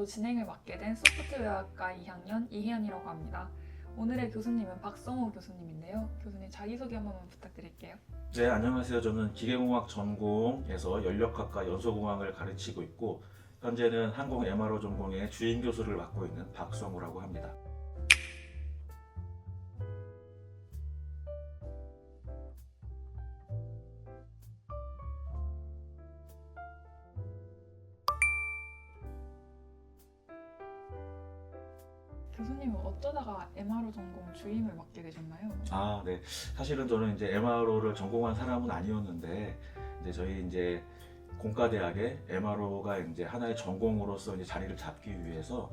이번에도 진행을 맡게 된 소프트웨어학과 2학년 이혜연이라고 합니다. 오늘의 교수님은 박성호 교수님인데요. 교수님 자기소개 한 번만 부탁드릴게요. 네, 안녕하세요. 저는 기계공학 전공에서 연력학과 연소공학을 가르치고 있고 현재는 항공 MRO 전공의 주임 교수를 맡고 있는 박성우라고 합니다. 교수님은 어쩌다가 MRO 전공 주임을 맡게 되셨나요? 네. 사실은 저는 이제 MRO를 전공한 사람은 아니었는데 저희 공과대학에 MRO가 이제 하나의 전공으로서 이제 자리를 잡기 위해서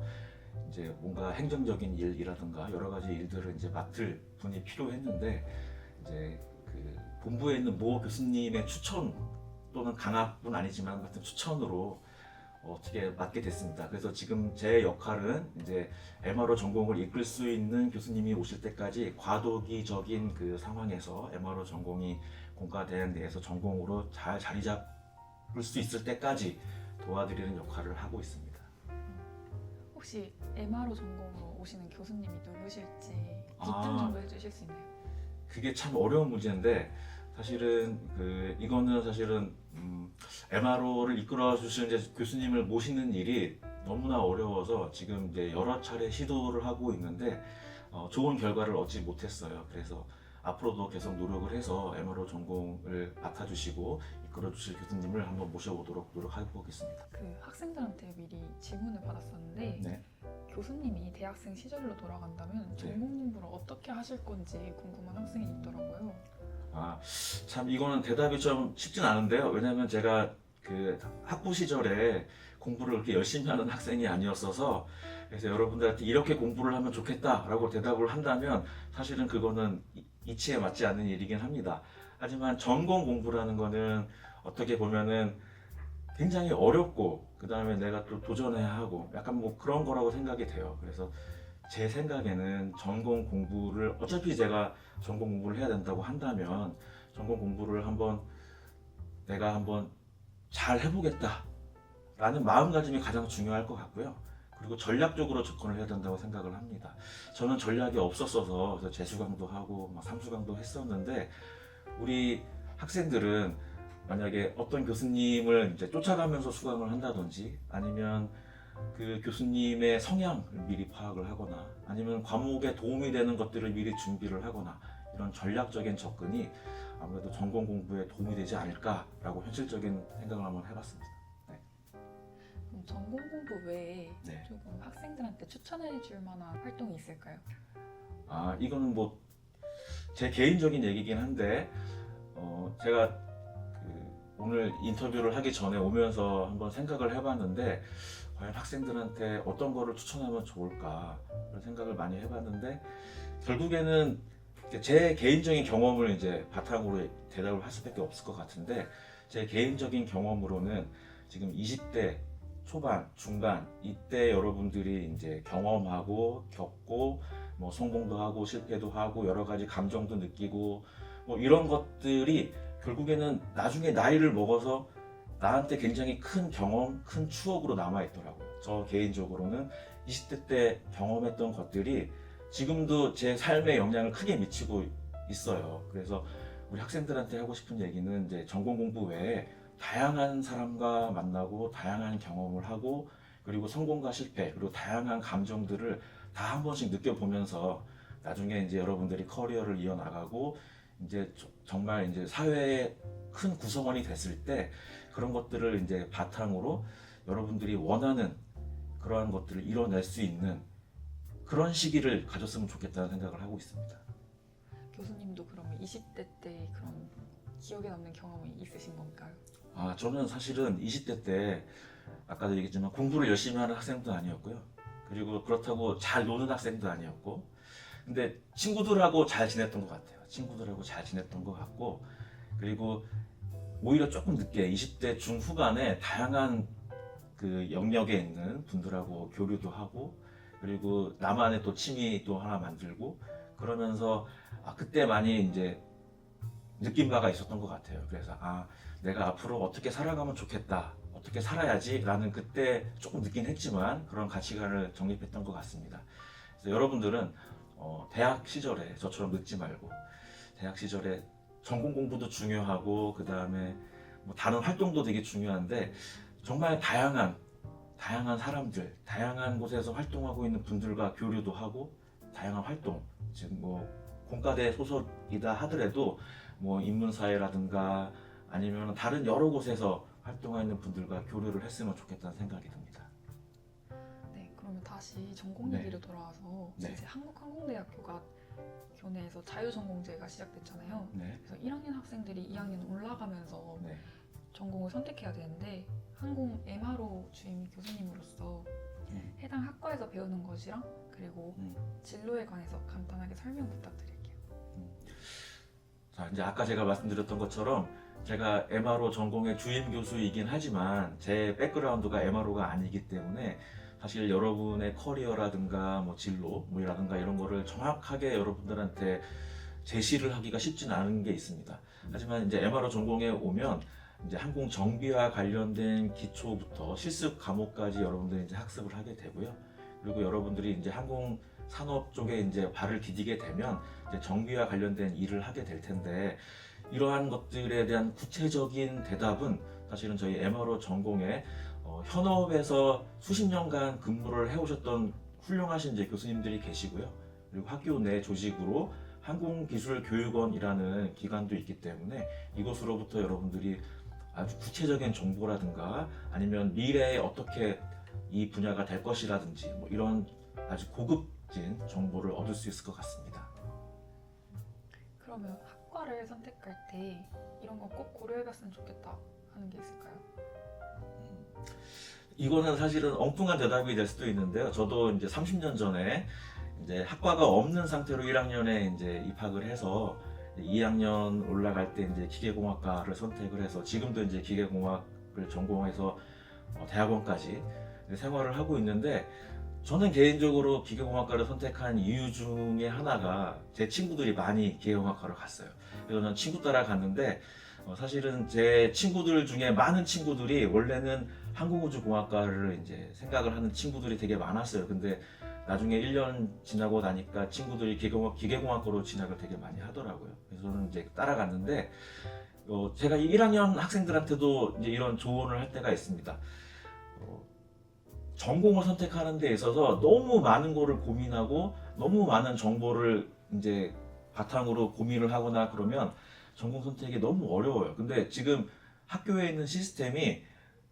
이제 뭔가 행정적인 일이라든가 여러 가지 일들을 이제 맡을 분이 필요했는데 이제 그 본부에 있는 모 교수님의 추천 또는 강압은 아니지만 같은 추천으로 어떻게 맡게 됐습니다. 그래서 지금 제 역할은 이제 MRO 전공을 이끌 수 있는 교수님이 오실 때까지 과도기적인 그 상황에서 MRO 전공이 공과대학 내에서 전공으로 잘 자리 잡을 수 있을 때까지 도와드리는 역할을 하고 있습니다. 혹시 MRO 전공으로 오시는 교수님이 누구실지 기점 정도 해주실 수 있나요? 그게 참 어려운 문제인데 사실은 이거는 사실은 MRO를 이끌어 주시는 이제 교수님을 모시는 일이 너무나 어려워서 지금 이제 여러 차례 시도를 하고 있는데 좋은 결과를 얻지 못했어요. 그래서 앞으로도 계속 노력을 해서 MRO 전공을 맡아주시고 이끌어 주실 교수님을 한번 모셔보도록 노력해 보겠습니다. 그 학생들한테 미리 질문을 받았었는데 네. 교수님이 대학생 시절로 돌아간다면 전공 공부를 어떻게 하실 건지 궁금한 학생이 있더라고요. 참 이거는 대답이 좀 쉽진 않은데요. 왜냐하면 제가 그 학부 시절에 공부를 그렇게 열심히 하는 학생이 아니었어서 그래서 여러분들한테 이렇게 공부를 하면 좋겠다라고 대답을 한다면 사실은 그거는 이치에 맞지 않는 일이긴 합니다. 하지만 전공 공부라는 거는 어떻게 보면은 굉장히 어렵고 그 다음에 내가 또 도전해야 하고 약간 뭐 그런 거라고 생각이 돼요. 그래서 제 생각에는 전공 공부를 어차피 제가 전공 공부를 해야 된다고 한다면 전공 공부를 내가 한번 잘 해보겠다 라는 마음가짐이 가장 중요할 것 같고요. 그리고 전략적으로 접근을 해야 된다고 생각을 합니다. 저는 전략이 없었어서 그래서 재수강도 하고 삼수강도 했었는데 우리 학생들은 만약에 어떤 교수님을 이제 쫓아가면서 수강을 한다든지 아니면 그 교수님의 성향을 미리 파악을 하거나 아니면 과목에 도움이 되는 것들을 미리 준비를 하거나 이런 전략적인 접근이 아무래도 전공 공부에 도움이 되지 않을까라고 현실적인 생각을 한번 해봤습니다. 그럼 전공 공부 외에 네. 조금 학생들한테 추천해 줄 만한 활동이 있을까요? 이거는 뭐 제 개인적인 얘기긴 한데 제가 오늘 인터뷰를 하기 전에 오면서 한번 생각을 해봤는데 과연 학생들한테 어떤 거를 추천하면 좋을까 그런 생각을 많이 해봤는데 결국에는 제 개인적인 경험을 이제 바탕으로 대답을 할 수밖에 없을 것 같은데 제 개인적인 경험으로는 지금 20대 초반, 중반 이때 여러분들이 이제 경험하고 겪고 뭐 성공도 하고 실패도 하고 여러 가지 감정도 느끼고 뭐 이런 것들이 결국에는 나중에 나이를 먹어서 나한테 굉장히 큰 경험, 큰 추억으로 남아있더라고요. 저 개인적으로는 20대 때 경험했던 것들이 지금도 제 삶에 영향을 크게 미치고 있어요. 그래서 우리 학생들한테 하고 싶은 얘기는 이제 전공 공부 외에 다양한 사람과 만나고 다양한 경험을 하고 그리고 성공과 실패 그리고 다양한 감정들을 다 한 번씩 느껴보면서 나중에 이제 여러분들이 커리어를 이어나가고 이제 정말 이제 사회의 큰 구성원이 됐을 때 그런 것들을 이제 바탕으로 여러분들이 원하는 그러한 것들을 이뤄낼 수 있는 그런 시기를 가졌으면 좋겠다는 생각을 하고 있습니다. 교수님도 그러면 20대 때 그런 기억에 남는 경험이 있으신 건가요? 저는 사실은 20대 때 아까도 얘기했지만 공부를 열심히 하는 학생도 아니었고요. 그리고 그렇다고 잘 노는 학생도 아니었고 근데 친구들하고 잘 지냈던 것 같아요. 친구들하고 잘 지냈던 것 같고 그리고 오히려 조금 늦게 20대 중후반에 다양한 그 영역에 있는 분들하고 교류도 하고 그리고 나만의 또 취미 또 하나 만들고 그러면서 그때 많이 이제 느낀 바가 있었던 것 같아요. 그래서 내가 앞으로 어떻게 살아가면 좋겠다 어떻게 살아야지라는 그때 조금 늦긴 했지만 그런 가치관을 정립했던 것 같습니다. 그래서 여러분들은 대학 시절에 저처럼 늦지 말고 대학 시절에 전공 공부도 중요하고 그 다음에 뭐 다른 활동도 되게 중요한데 정말 다양한 사람들, 다양한 곳에서 활동하고 있는 분들과 교류도 하고 다양한 활동, 지금 뭐 공과대 소속이다 하더라도 뭐 인문사회라든가 아니면 다른 여러 곳에서 활동하는 분들과 교류를 했으면 좋겠다는 생각이 듭니다. 네, 그러면 다시 전공 네. 얘기로 돌아와서 네. 이제 한국항공대학교가 교내에서 자유전공제가 시작됐잖아요. 네. 그래서 1학년 학생들이 2학년 올라가면서 네. 전공을 선택해야 되는데 항공 MRO 주임 교수님으로서 해당 학과에서 배우는 것이랑 그리고 진로에 관해서 간단하게 설명 부탁드릴게요. 자, 이제 아까 제가 말씀드렸던 것처럼 제가 MRO 전공의 주임 교수이긴 하지만 제 백그라운드가 MRO가 아니기 때문에 사실 여러분의 커리어라든가 뭐 진로 뭐라든가 이런 거를 정확하게 여러분들한테 제시를 하기가 쉽진 않은 게 있습니다. 하지만 이제 MRO 전공에 오면 이제 항공 정비와 관련된 기초부터 실습 과목까지 여러분들이 이제 학습을 하게 되고요. 그리고 여러분들이 이제 항공 산업 쪽에 이제 발을 디디게 되면 이제 정비와 관련된 일을 하게 될 텐데 이러한 것들에 대한 구체적인 대답은 사실은 저희 MRO 전공에 현업에서 수십 년간 근무를 해오셨던 훌륭하신 이제 교수님들이 계시고요. 그리고 학교 내 조직으로 항공기술교육원이라는 기관도 있기 때문에 이곳으로부터 여러분들이 아주 구체적인 정보라든가 아니면 미래에 어떻게 이 분야가 될 것이라든지 뭐 이런 아주 고급진 정보를 얻을 수 있을 것 같습니다. 그러면 학과를 선택할 때 이런 거 꼭 고려해봤으면 좋겠다 하는 게 있을까요? 이거는 사실은 엉뚱한 대답이 될 수도 있는데요. 저도 이제 30년 전에 이제 학과가 없는 상태로 1학년에 이제 입학을 해서 2학년 올라갈 때 이제 기계공학과를 선택을 해서 지금도 이제 기계공학을 전공해서 대학원까지 생활을 하고 있는데 저는 개인적으로 기계공학과를 선택한 이유 중에 하나가 제 친구들이 많이 기계공학과를 갔어요. 그래서 저는 친구 따라 갔는데 사실은 제 친구들 중에 많은 친구들이 원래는 항공우주공학과를 이제 생각을 하는 친구들이 되게 많았어요. 근데 나중에 1년 지나고 나니까 친구들이 기계공학과로 진학을 되게 많이 하더라고요. 그래서 저는 이제 따라갔는데 제가 이 1학년 학생들한테도 이제 이런 조언을 할 때가 있습니다. 전공을 선택하는 데 있어서 너무 많은 거를 고민하고 너무 많은 정보를 이제 바탕으로 고민을 하거나 그러면 전공 선택이 너무 어려워요. 근데 지금 학교에 있는 시스템이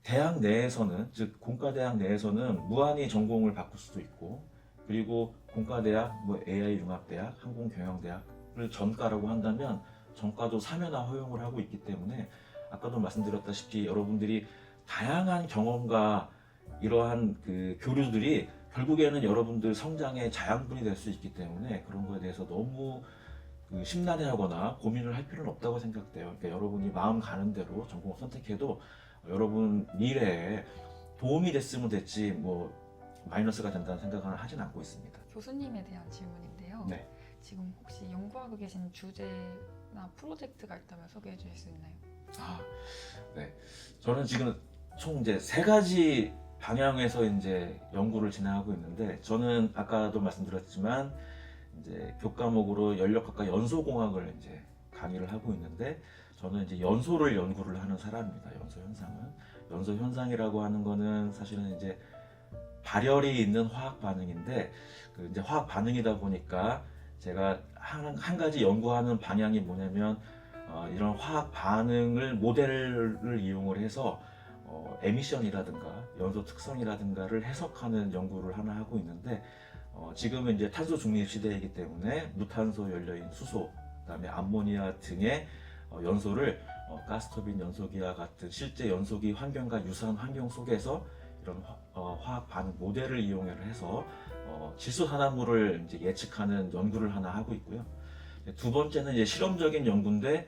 대학 내에서는, 즉 공과대학 내에서는 무한히 전공을 바꿀 수도 있고 그리고 공과대학, 뭐 AI융합대학, 항공경영대학을 전과라고 한다면 전과도 3회나 허용을 하고 있기 때문에 아까도 말씀드렸다시피 여러분들이 다양한 경험과 이러한 그 교류들이 결국에는 여러분들 성장의 자양분이 될 수 있기 때문에 그런 거에 대해서 너무 심란해하거나 고민을 할 필요는 없다고 생각돼요. 그러니까 여러분이 마음 가는 대로 전공을 선택해도 여러분 미래에 도움이 됐으면 됐지 뭐 마이너스가 된다는 생각은 하진 않고 있습니다. 교수님에 대한 질문인데요. 네. 지금 혹시 연구하고 계신 주제나 프로젝트가 있다면 소개해 주실 수 있나요? 네. 저는 지금 총 이제 3가지 방향에서 이제 연구를 진행하고 있는데 저는 아까도 말씀드렸지만 이제 교과목으로 연력학과 연소공학을 이제 강의를 하고 있는데 저는 이제 연소를 연구를 하는 사람입니다. 연소 현상은 연소 현상이라고 하는 거는 사실은 이제 발열이 있는 화학 반응인데 이제 화학 반응이다 보니까 제가 한 가지 연구하는 방향이 뭐냐면 이런 화학 반응을 모델을 이용을 해서 에미션이라든가 연소 특성이라든가를 해석하는 연구를 하나 하고 있는데 지금은 이제 탄소 중립 시대이기 때문에 무탄소 연료인 수소, 그다음에 암모니아 등의 연소를 가스터빈 연소기와 같은 실제 연소기 환경과 유사한 환경 속에서 이런 화학 반응 모델을 이용해서 질소산화물을 이제 예측하는 연구를 하나 하고 있고요. 두 번째는 이제 실험적인 연구인데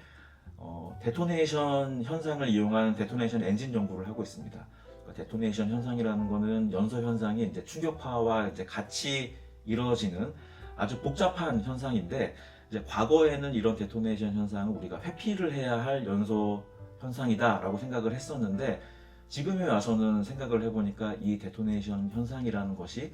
데토네이션 현상을 이용한 데토네이션 엔진 연구를 하고 있습니다. 그러니까 데토네이션 현상이라는 거는 연소 현상이 이제 충격파와 이제 같이 이루어지는 아주 복잡한 현상인데 이제 과거에는 이런 데토네이션 현상을 우리가 회피를 해야 할 연소 현상이다라고 생각을 했었는데 지금에 와서는 생각을 해보니까 이 데토네이션 현상이라는 것이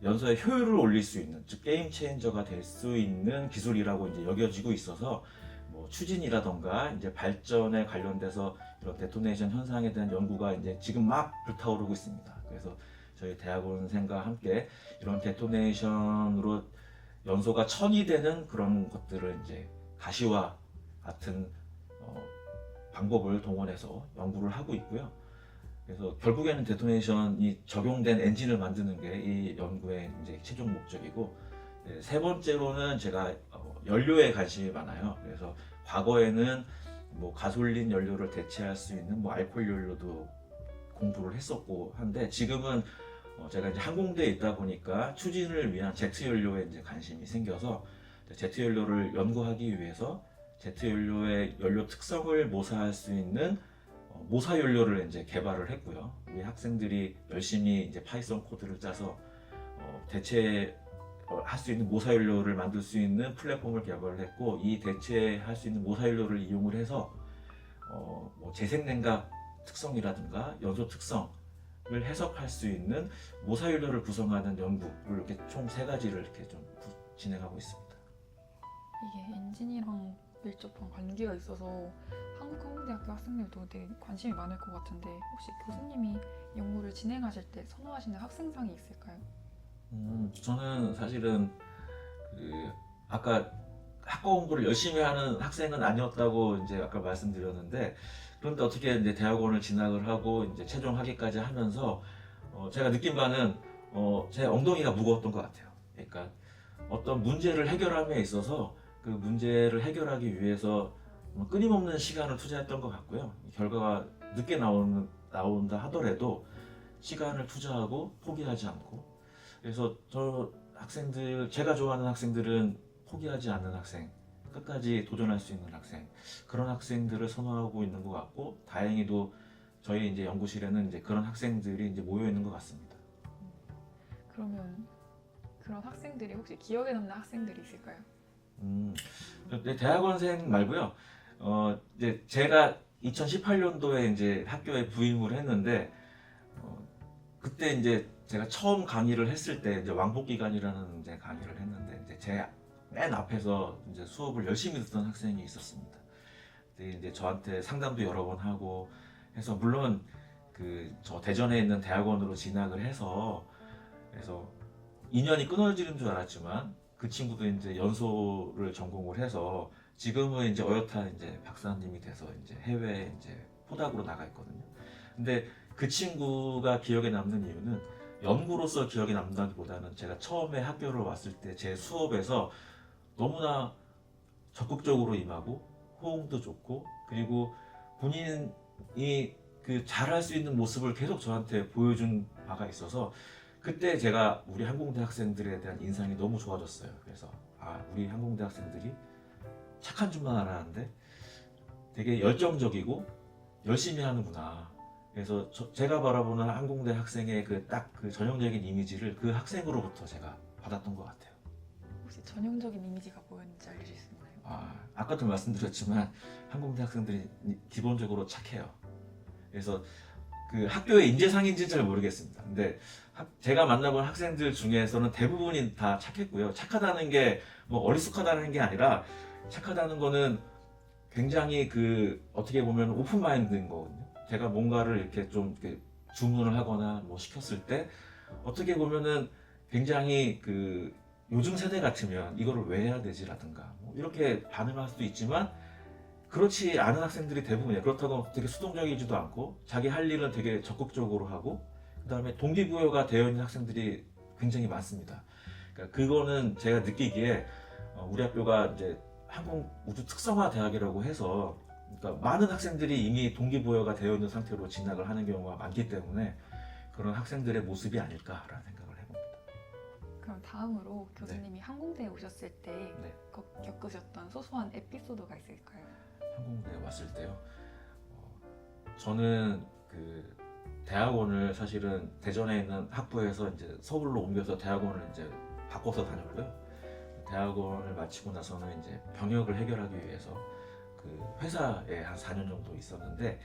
연소의 효율을 올릴 수 있는, 즉 게임 체인저가 될 수 있는 기술이라고 이제 여겨지고 있어서 뭐 추진이라던가 이제 발전에 관련돼서 이런 데토네이션 현상에 대한 연구가 이제 지금 막 불타오르고 있습니다. 그래서 저희 대학원생과 함께 이런 데토네이션으로 연소가 천이 되는 그런 것들을 이제 가시와 같은 방법을 동원해서 연구를 하고 있고요. 그래서 결국에는 데토네이션이 적용된 엔진을 만드는 게 이 연구의 이제 최종 목적이고, 세 번째로는 제가 연료에 관심이 많아요. 그래서 과거에는 뭐 가솔린 연료를 대체할 수 있는 뭐 알코올 연료도 공부를 했었고 한데, 지금은 제가 이제 항공대에 있다 보니까 추진을 위한 제트 연료에 이제 관심이 생겨서 제트 연료를 연구하기 위해서 제트 연료의 연료 특성을 모사할 수 있는 모사 연료를 이제 개발을 했고요. 우리 학생들이 열심히 이제 파이썬 코드를 짜서 대체할 수 있는 모사 연료를 만들 수 있는 플랫폼을 개발을 했고, 이 대체할 수 있는 모사 연료를 이용을 해서 뭐 재생냉각 특성이라든가 연소 특성을 해석할 수 있는 모사 연료를 구성하는 연구를 이렇게 총 3가지를 이렇게 좀 진행하고 있습니다. 이게 엔진이랑 밀접한 관계가 있어서 한국항공대학교 학생들도 되게 관심이 많을 것 같은데, 혹시 교수님이 연구를 진행하실 때 선호하시는 학생상이 있을까요? 저는 사실은 아까 학과 공부를 열심히 하는 학생은 아니었다고 이제 아까 말씀드렸는데, 그런데 어떻게 이제 대학원을 진학을 하고 이제 최종 학위까지 하면서 제가 느낀 바는 제 엉덩이가 무거웠던 것 같아요. 그러니까 어떤 문제를 해결함에 있어서 그 문제를 해결하기 위해서 끊임없는 시간을 투자했던 것 같고요. 결과가 늦게 나온다 하더라도 시간을 투자하고 포기하지 않고, 그래서 제가 좋아하는 학생들은 포기하지 않는 학생, 끝까지 도전할 수 있는 학생, 그런 학생들을 선호하고 있는 것 같고, 다행히도 저희 이제 연구실에는 이제 그런 학생들이 이제 모여 있는 것 같습니다. 그러면 그런 학생들이 혹시 기억에 남는 학생들이 있을까요? 대학원생 말고요. 이제 제가 2018년도에 이제 학교에 부임을 했는데, 그때 이제 제가 처음 강의를 했을 때 이제 왕복 기간이라는 이제 강의를 했는데, 이제 제 맨 앞에서 이제 수업을 열심히 듣던 학생이 있었습니다. 근데 이제 저한테 상담도 여러 번 하고 해서, 물론 저 대전에 있는 대학원으로 진학을 해서, 그래서 인연이 끊어지는 줄 알았지만 그 친구도 이제 연소를 전공을 해서 지금은 이제 어엿한 이제 박사님이 돼서 이제 해외에 이제 포닥으로 나가 있거든요. 근데 그 친구가 기억에 남는 이유는 연구로서 기억에 남는다기보다는 제가 처음에 학교를 왔을 때 제 수업에서 너무나 적극적으로 임하고 호응도 좋고, 그리고 본인이 잘할 수 있는 모습을 계속 저한테 보여준 바가 있어서, 그때 제가 우리 항공대 학생들에 대한 인상이 너무 좋아졌어요. 그래서 우리 항공대 학생들이 착한 줄만 알았는데 되게 열정적이고 열심히 하는구나. 그래서 제가 바라보는 항공대 학생의 딱 그 전형적인 이미지를 그 학생으로부터 제가 받았던 것 같아요. 혹시 전형적인 이미지가 뭐였는지 알려주실 수 있나요? 아까도 말씀드렸지만 항공대 학생들이 기본적으로 착해요. 그래서 그 학교의 인재상인지는 잘 모르겠습니다. 근데 제가 만나본 학생들 중에서는 대부분이 다 착했고요. 착하다는 게 뭐 어리숙하다는 게 아니라, 착하다는 거는 굉장히 어떻게 보면 오픈 마인드인 거거든요. 제가 뭔가를 이렇게 좀 이렇게 주문을 하거나 뭐 시켰을 때 어떻게 보면은 굉장히 요즘 세대 같으면 이거를 왜 해야 되지라든가 뭐 이렇게 반응할 수도 있지만, 그렇지 않은 학생들이 대부분이에요. 그렇다고 되게 수동적이지도 않고 자기 할 일은 되게 적극적으로 하고, 그 다음에 동기부여가 되어 있는 학생들이 굉장히 많습니다. 그러니까 그거는 제가 느끼기에 우리 학교가 이제 항공우주 특성화 대학이라고 해서, 그러니까 많은 학생들이 이미 동기부여가 되어 있는 상태로 진학을 하는 경우가 많기 때문에 그런 학생들의 모습이 아닐까라는 생각을 해봅니다. 그럼 다음으로 교수님이 항공대에 오셨을 때 네. 겪으셨던 소소한 에피소드가 있을까요? 항공대에 왔을 때요. 저는 대학원을 사실은 대전에 있는 학부에서 이제 서울로 옮겨서 대학원을 이제 바꿔서 다녔고요. 대학원을 마치고 나서는 이제 병역을 해결하기 위해서 회사에 한 4년 정도 있었는데,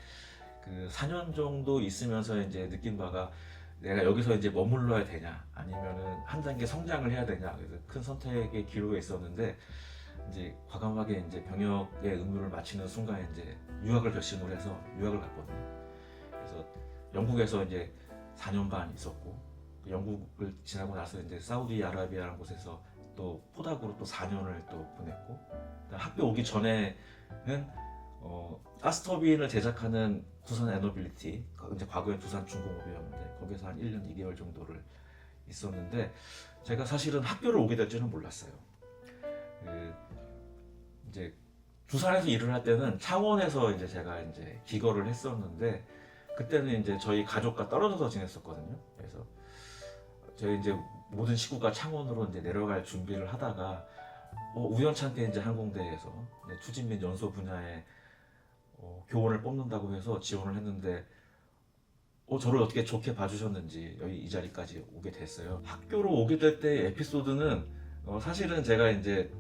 그 4년 정도 있으면서 이제 느낀 바가 내가 여기서 이제 머물러야 되냐 아니면은 한 단계 성장을 해야 되냐, 그래서 큰 선택의 기로에 있었는데 이제 과감하게 이제 병역의 의무를 마치는 순간에 이제 유학을 결심을 해서 유학을 갔거든요. 그래서 영국에서 이제 4년 반 있었고, 영국을 지나고 나서 이제 사우디아라비아라는 곳에서 또 포닥으로 또 4년을 또 보냈고, 학교 오기 전에는 가스터빈을 제작하는 두산 에너빌리티, 이제 과거엔 두산 중공업이었는데 거기서 한 1년 2개월 정도를 있었는데, 제가 사실은 학교를 오게 될 줄은 몰랐어요. 이제 두산에서 일을 할 때는 창원에서 이제 제가 이제 기거를 했었는데, 그때는 이제 저희 가족과 떨어져서 지냈었거든요. 그래서 저희 이제 모든 식구가 창원으로 이제 내려갈 준비를 하다가 우연찮게 이제 항공대에서 이제 추진 및 연소 분야에 교원을 뽑는다고 해서 지원을 했는데 저를 어떻게 좋게 봐주셨는지 여기 이 자리까지 오게 됐어요. 학교로 오게 될 때 에피소드는 사실은 제가 이제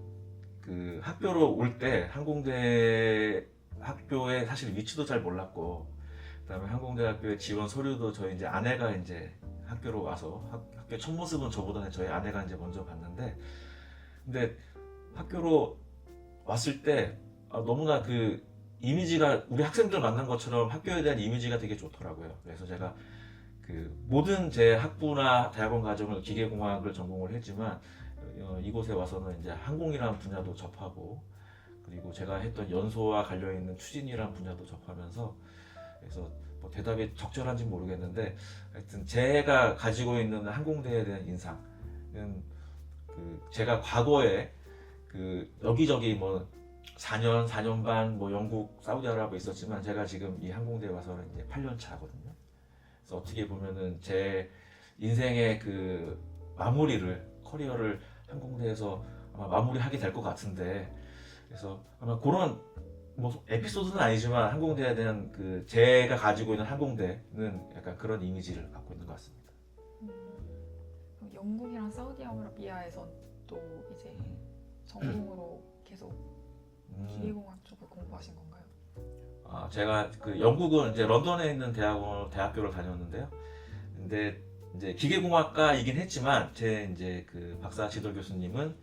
그 학교로 올 때 항공대 학교의 사실 위치도 잘 몰랐고, 그다음에 항공대학교의 지원 서류도 저희 이제 아내가 이제 학교로 와서 학교 첫 모습은 저보다는 저희 아내가 이제 먼저 봤는데, 근데 학교로 왔을 때 너무나 그 이미지가 우리 학생들 만난 것처럼 학교에 대한 이미지가 되게 좋더라고요. 그래서 제가 그 모든 제 학부나 대학원 과정을 기계공학을 전공을 했지만 이곳에 와서는 이제 항공이라는 분야도 접하고, 그리고 제가 했던 연소와 관련 있는 추진이라는 분야도 접하면서, 그래서 뭐 대답이 적절한지 모르겠는데 하여튼 제가 가지고 있는 항공대에 대한 인상은 그 제가 과거에 그 여기저기 뭐 4년 반 뭐 영국, 사우디아라비아 있었지만 제가 지금 이 항공대에 와서는 이제 8년 차거든요. 그래서 어떻게 보면은 제 인생의 그 마무리를, 커리어를 항공대에서 아마 마무리하게 될 것 같은데, 그래서 아마 그런 뭐 에피소드는 아니지만 항공대에 대한 그 제가 가지고 있는 항공대는 약간 그런 이미지를 갖고 있는 것 같습니다. 그럼 영국이랑 사우디아라비아에선 또 이제 전공으로 계속 기계공학 쪽을 공부하신 건가요? 제가 그 영국은 이제 런던에 있는 대학교를 다녔는데요. 근데 이제 기계공학과이긴 했지만 제 이제 그 박사 지도 교수님은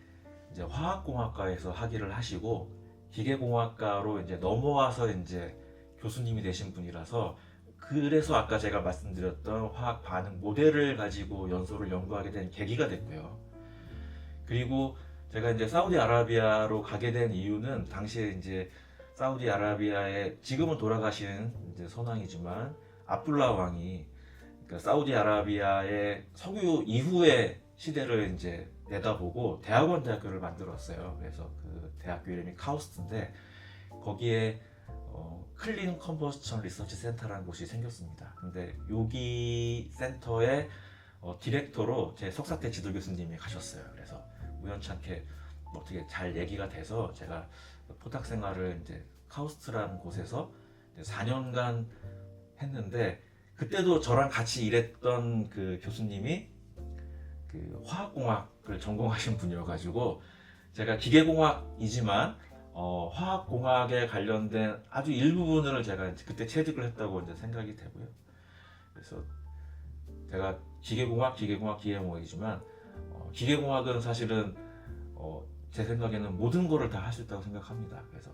이제 화학공학과에서 학위를 하시고 기계공학과로 이제 넘어와서 이제 교수님이 되신 분이라서, 그래서 아까 제가 말씀드렸던 화학 반응 모델을 가지고 연소를 연구하게 된 계기가 됐고요. 그리고 제가 이제 사우디아라비아로 가게 된 이유는 당시에 이제 사우디아라비아의 지금은 돌아가신 이제 선왕이지만 압둘라 왕이, 그러니까 사우디아라비아의 석유 이후의 시대를 이제 내다보고 대학교를 만들었어요. 그래서 그 대학교 이름이 카우스트인데 거기에 클린 컨버스천 리서치 센터라는 곳이 생겼습니다. 근데 여기 센터의 디렉터로 제 석사 때 지도 교수님이 가셨어요. 그래서 우연찮게 어떻게 잘 얘기가 돼서 제가 포닥 생활을 이제 카우스트라는 곳에서 이제 4년간 했는데, 그때도 저랑 같이 일했던 그 교수님이 그 화학공학을 전공하신 분이어가지고 제가 기계공학이지만 화학공학에 관련된 아주 일부분을 제가 이제 그때 체득을 했다고 이제 생각이 되고요. 그래서 제가 기계공학이지만 기계공학은 사실은 제 생각에는 모든 거를 다 할 수 있다고 생각합니다. 그래서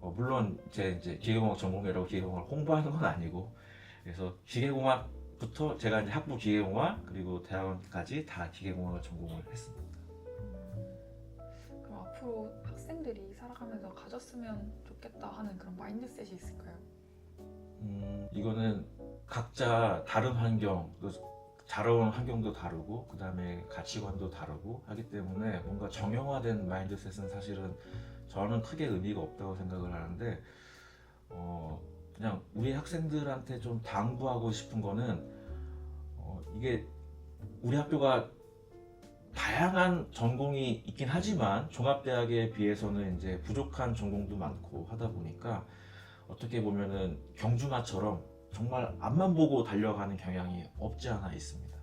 물론 제 이제 기계공학 전공이라고 기계공학을 홍보하는 건 아니고, 그래서 기계공학부터 제가 이제 학부 기계공학 그리고 대학원까지 다 기계공학을 전공을 했습니다. 그럼 앞으로 학생들이 살아가면서 가졌으면 좋겠다 하는 그런 마인드셋이 있을까요? 이거는 각자 다른 환경, 또 자라온 환경도 다르고 그 다음에 가치관도 다르고 하기 때문에 뭔가 정형화된 마인드셋은 사실은 저는 크게 의미가 없다고 생각을 하는데, 그냥 우리 학생들한테 좀 당부하고 싶은 거는 이게 우리 학교가 다양한 전공이 있긴 하지만 종합대학에 비해서는 이제 부족한 전공도 많고 하다 보니까 어떻게 보면은 경주마처럼 정말 앞만 보고 달려가는 경향이 없지 않아 있습니다.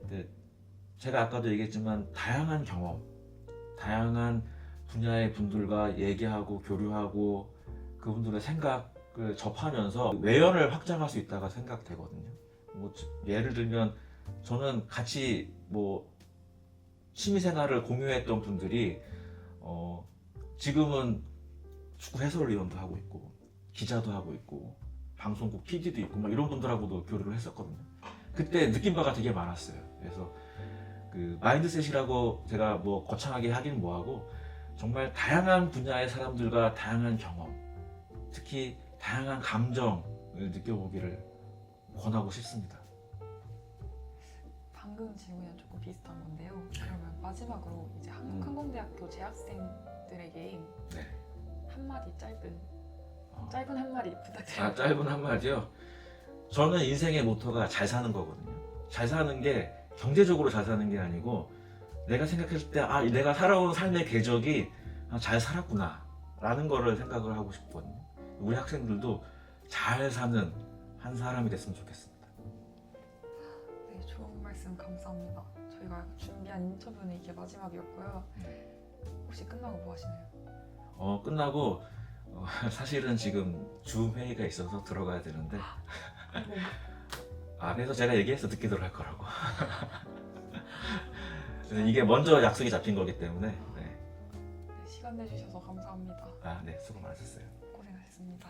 근데 제가 아까도 얘기했지만 다양한 경험, 다양한 분야의 분들과 얘기하고 교류하고 그분들의 생각을 접하면서 외연을 확장할 수 있다고 생각되거든요. 뭐 예를 들면 저는 같이 뭐 취미 생활을 공유했던 분들이 지금은 축구 해설위원도 하고 있고 기자도 하고 있고 방송국 PD도 있고 막 이런 분들하고도 교류를 했었거든요. 그때 느낀 바가 되게 많았어요. 그래서 그 마인드셋이라고 제가 뭐 거창하게 하긴 뭐하고 정말 다양한 분야의 사람들과 다양한 경험, 특히 다양한 감정을 느껴보기를 권하고 싶습니다. 방금 질문이랑 조금 비슷한 건데요. 그러면 마지막으로 이제 한국항공대학교 재학생들에게 네. 한마디 짧은 한마디 부탁드립니다. 짧은 한마디요. 저는 인생의 모토가 잘 사는 거거든요. 잘 사는 게 경제적으로 잘 사는 게 아니고 내가 생각했을 때 내가 살아온 삶의 궤적이 잘 살았구나 라는 거를 생각을 하고 싶거든요. 우리 학생들도 잘 사는 한 사람이 됐으면 좋겠습니다. 네, 좋은 말씀 감사합니다. 저희가 준비한 인터뷰는 이게 마지막이었고요. 혹시 끝나고 뭐 하시나요? 끝나고 사실은 지금 줌 회의가 있어서 들어가야 되는데 그래서 제가 얘기해서 늦게 들어갈 거라고. 이게 먼저 약속이 잡힌 거기 때문에. 네. 시간 내주셔서 감사합니다. 네, 수고 많으셨어요. 고생하셨습니다.